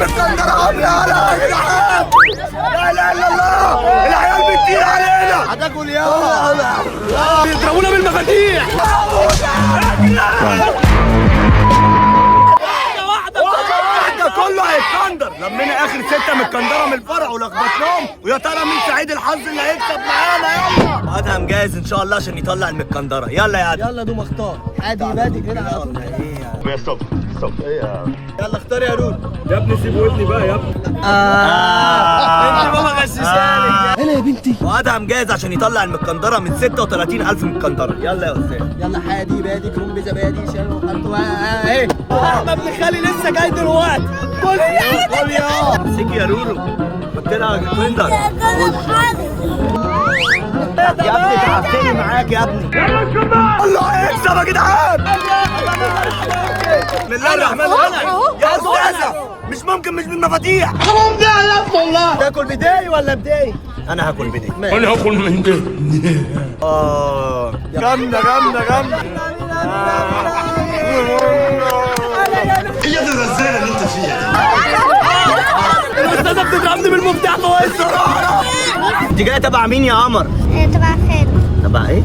المسكندرة عاملة على يا جدعان. لا اله الا الله، العيال بتطير علينا. هتاكل يا بيضربونا بالمفاتيح. كله هيتكندر. لمينا اخر 6 متكندره من الفرع ولخبطناهم، ويا ترى مين سعيد الحظ اللي هيكسب معانا. يلا ادهم جاهز ان شاء الله عشان يطلع المتكندره. يلا يا ادهم. يلا دوم اختار عادي بادي كده على طول. يا ستوب ايه يلا اختار يا رود. يا ابني سيب ودني بقى يا ابني. انت بابا غششاني. هنا يا بنتي. وادهم جاهز عشان يطلع المتكندره من 36,000 متكندره. يلا يا استاذ. يلا حادي بادي كروم بزبادي شالوا حطوا ايه. احمد ابن خالي لسه جاي دلوقتي. كل يا امسكي يا رورو. حط لها كندر. يا ابني تعبتني معاك يا ابني. الله هيكسب يا جدعان. بسم الله الرحمن الرحيم. يا استاذه مش ممكن مش بالمفاتيح. حرام ده يا ابن الله. تاكل بداي ولا بداي؟ انا هاكل بداي. انا هاكل من ده. جامده جامده جامده. هي دي الرزاله اللي انت فيها. الاستاذه بتضربني بالمفتاح فوق الزرار. انت جايه تبع مين يا قمر؟ تبع خالد. تبع ايه؟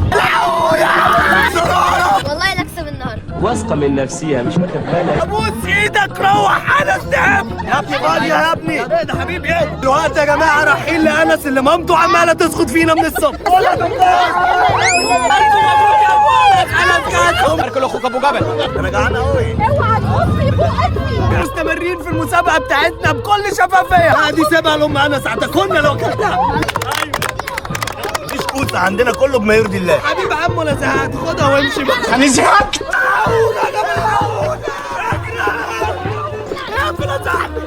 والله لا اكسب النهارده. واثقه من نفسها مش واخد بالك. ابوس ايدك روح انس تعب يا ابني. فاضي يا ابني. ده حبيبي ايه دلوقتي يا جماعه؟ رايحين لانس اللي مامته عماله تسقط فينا من الصبح. اركل اخوك ابو جبل. انا جعان قوي. اوعى تبص فوق. مستمرين في المسابقه بتاعتنا بكل شفافيه. دي سيبها لام انس هتاكلنا لو اكلتها. مفيش كوسه عندنا كله بما يرضي الله. حبيب عمو انا زهقت. خدها وامشي بقى. انا زهقت. يا جماعه يا صاحبي.